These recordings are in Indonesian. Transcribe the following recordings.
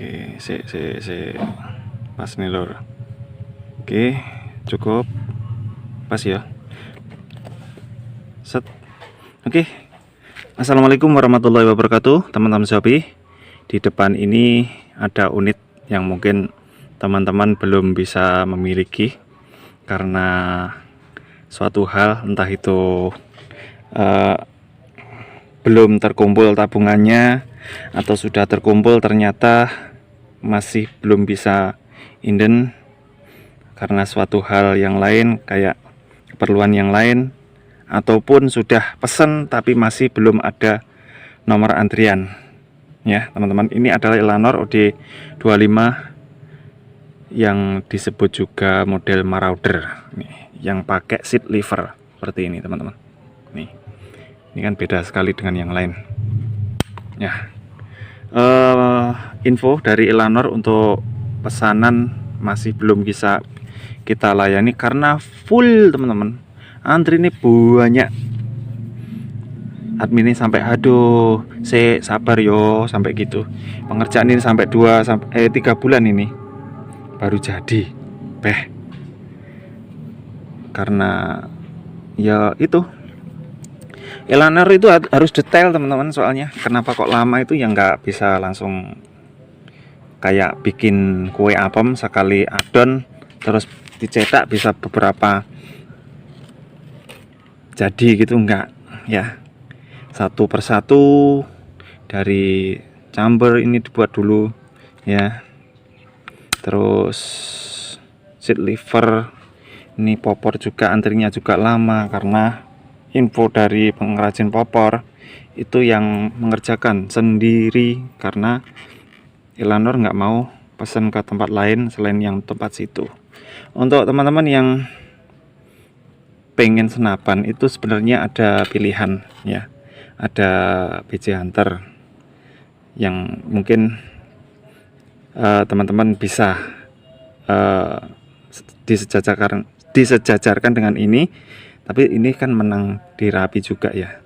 Oke, pas nih lur. Oke, cukup pas ya. Set. Oke. Assalamualaikum warahmatullahi wabarakatuh, teman-teman Shopee. Di depan ini ada unit yang mungkin teman-teman belum bisa memiliki karena suatu hal, entah itu belum terkumpul tabungannya atau sudah terkumpul ternyata masih belum bisa inden karena suatu hal yang lain, kayak keperluan yang lain, ataupun sudah pesen tapi masih belum ada nomor antrian ya teman-teman. Ini adalah Elanor OD25 yang disebut juga model Marauder nih, yang pakai seat lever seperti ini teman-teman. Nih, ini kan beda sekali dengan yang lain ya. Info dari Elanor untuk pesanan masih belum bisa kita layani karena full teman-teman. Antri ini banyak. Admin ini sampai aduh, sabar yo, sampai gitu. Pengerjaan ini sampai 3 bulan ini baru jadi. Karena ya itu, Elanor itu harus detail teman-teman, soalnya kenapa kok lama itu ya nggak bisa langsung kayak bikin kue apem sekali adon terus dicetak bisa beberapa jadi gitu, enggak ya, satu persatu dari chamber ini dibuat dulu ya. Terus seat lever ini, popor juga antrinya juga lama karena info dari pengrajin popor itu yang mengerjakan sendiri karena Elanor nggak mau pesan ke tempat lain selain yang tempat situ. Untuk teman-teman yang pengen senapan itu sebenarnya ada pilihan ya, ada BC Hunter yang mungkin teman-teman bisa disejajarkan dengan ini. Tapi ini kan menang di Rapi juga ya.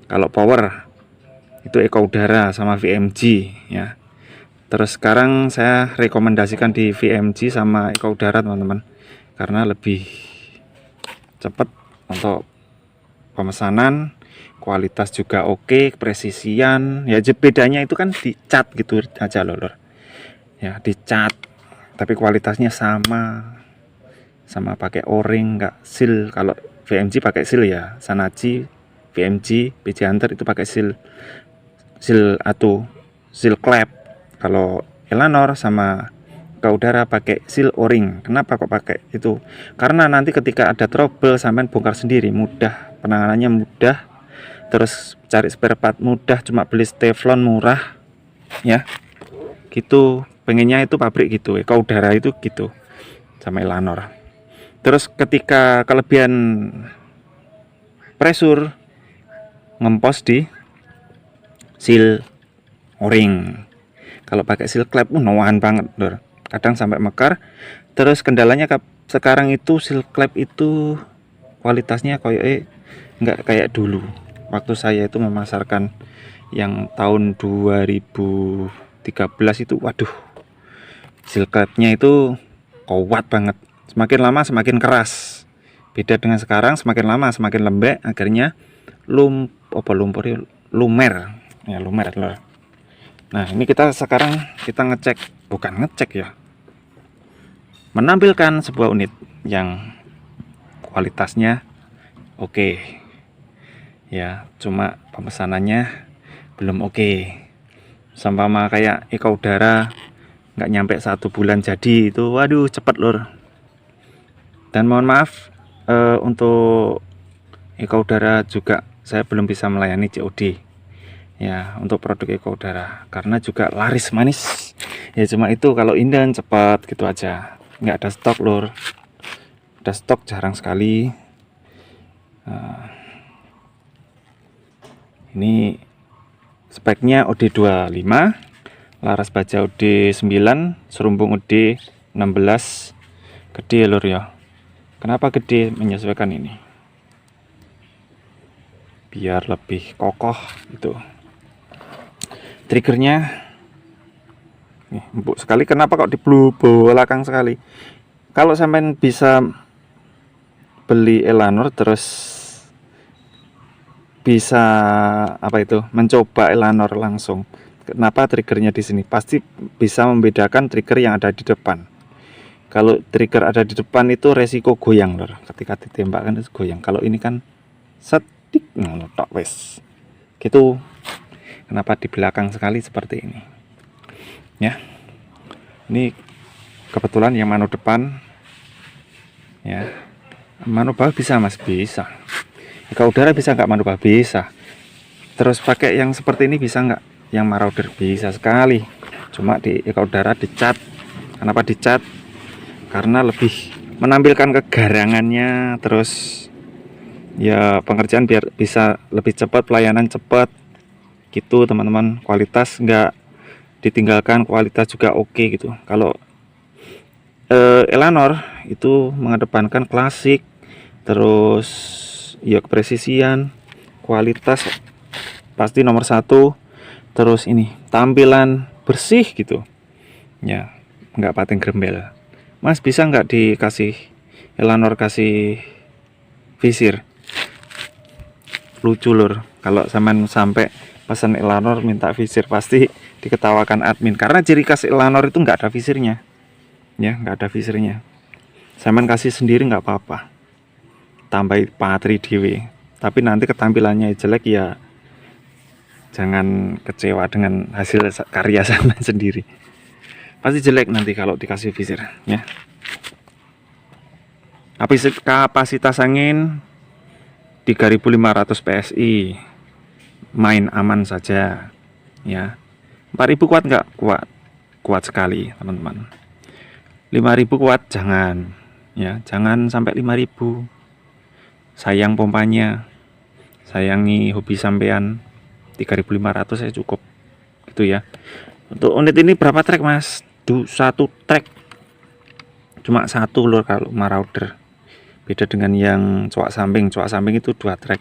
Kalau power itu Eko Udara sama VMG ya. Terus sekarang saya rekomendasikan di VMG sama Eko Udara teman-teman, karena lebih cepat untuk pemesanan, kualitas juga oke, presisian ya. Bedanya itu kan dicat gitu aja loh ya, dicat tapi kualitasnya sama pakai o-ring, nggak seal. Kalau VMG pakai seal ya, Sanachi, VMG, BC Hunter itu pakai seal atau seal clap. Kalau Elanor sama ke udara pakai seal o-ring. Kenapa kok pakai itu? Karena nanti ketika ada trouble sampean bongkar sendiri, mudah, penanganannya mudah, terus cari spare part mudah, cuma beli Teflon murah ya gitu. Pengennya itu pabrik gitu, ke udara itu gitu sama Elanor. Terus ketika kelebihan pressure, ngempos di seal o-ring. Kalau pakai seal clap noan banget lor, kadang sampai mekar. Terus kendalanya sekarang itu seal clap itu kualitasnya kayak nggak kayak dulu waktu saya itu memasarkan yang tahun 2013 itu. Waduh, seal clapnya itu kuat banget, semakin lama semakin keras. Beda dengan sekarang, semakin lama semakin lembek, akhirnya lumer loh. Nah, ini sekarang kita ngecek, bukan ngecek ya, menampilkan sebuah unit yang kualitasnya oke ya, cuma pemesanannya belum oke. Sama kayak Eko Udara, nggak nyampe 1 bulan jadi itu. Waduh, cepet lur. Dan mohon maaf, untuk Eko Udara juga saya belum bisa melayani COD ya untuk produk Eko Udara, karena juga laris manis ya. Cuma itu kalau inden cepat gitu aja, nggak ada stok lur. Ada stok jarang sekali. Ini speknya OD25, laras baja OD9, serumbung OD16. Gede lur ya. Kenapa gede? Menyesuaikan ini biar lebih kokoh itu. Triggernya Nih, empuk sekali. Kenapa kok di belakang sekali? Kalau sampean bisa beli Elanor terus bisa apa itu mencoba Elanor langsung. Kenapa triggernya di sini? Pasti bisa membedakan trigger yang ada di depan. Kalau trigger ada di depan itu resiko goyang, lor. Ketika ditembakkan itu goyang. Kalau ini kan setik tok wes. Gitu. Kenapa di belakang sekali seperti ini? Ya. Ini kebetulan yang manu depan ya. Manu bawah bisa Mas, bisa. Eka udara bisa nggak manu bawah? Bisa. Terus pakai yang seperti ini bisa nggak? Yang marauder bisa sekali. Cuma di eka udara dicat. Kenapa dicat? Karena lebih menampilkan kegarangannya, terus ya pengerjaan biar bisa lebih cepat, pelayanan cepat gitu teman-teman. Kualitas nggak ditinggalkan, kualitas juga oke gitu. Kalau Elanor itu mengedepankan klasik, terus ya kepresisian, kualitas pasti nomor satu, terus ini tampilan bersih gitu ya, nggak pating grembel. Mas bisa nggak dikasih Elanor kasih visir? Lucu lur, kalau sampai pesan Elanor minta visir pasti diketawakan admin, karena ciri khas Elanor itu nggak ada visirnya ya, nggak ada visirnya. Sampean kasih sendiri nggak apa-apa, tambah patri dewe, tapi nanti ketampilannya jelek ya jangan kecewa dengan hasil karya sampean sendiri, pasti jelek nanti kalau dikasih visir ya. Kapasitas angin 3500 PSI, main aman saja ya. 4000 kuat nggak? Kuat sekali teman-teman. 5000 kuat jangan ya, jangan sampai 5000. Sayang pompanya, sayangi hobi sampean. 3500 saya cukup gitu ya. Untuk unit ini berapa trek Mas? Satu trek, cuma satu lur kalau marauder. Beda dengan yang coak samping itu 2 trek.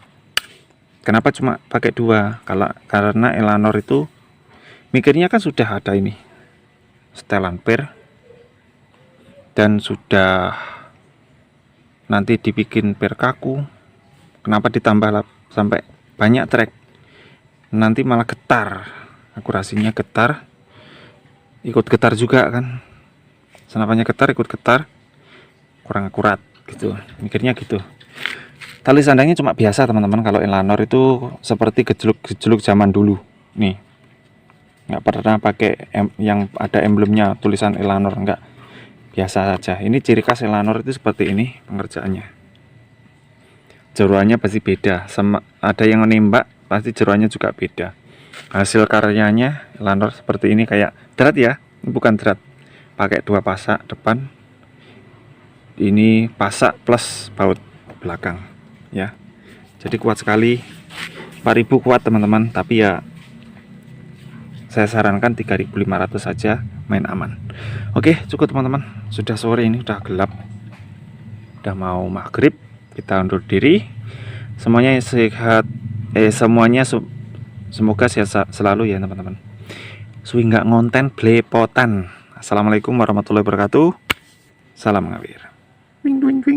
Kenapa cuma pakai 2? Karena Elanor itu mikirnya kan sudah ada ini setelan per, dan sudah nanti dibikin per kaku. Kenapa ditambah sampai banyak trek? Nanti malah getar, akurasinya getar, ikut getar juga kan, senapannya getar ikut getar, kurang akurat gitu, mikirnya gitu. Tali sandangnya cuma biasa teman-teman. Kalau Elanor itu seperti gejluk zaman dulu nih, nggak pernah pakai yang ada emblemnya tulisan Elanor, enggak, biasa saja. Ini ciri khas Elanor itu seperti ini pengerjaannya. Jeruannya pasti beda, sama ada yang menembak pasti jeruannya juga beda. Hasil karyanya Elanor seperti ini, kayak drat ya, ini bukan drat, pakai 2 pasak depan, ini pasak plus baut belakang ya. Jadi kuat sekali, 4000 kuat teman-teman, tapi ya saya sarankan 3500 saja, main aman. Oke, cukup teman-teman, sudah sore ini, udah gelap, udah mau maghrib, kita undur diri. Semuanya sehat, semoga sehat selalu ya teman-teman. Suwi nggak ngonten blepotan. Assalamualaikum warahmatullahi wabarakatuh. Salam ngawir. Wing wing wing.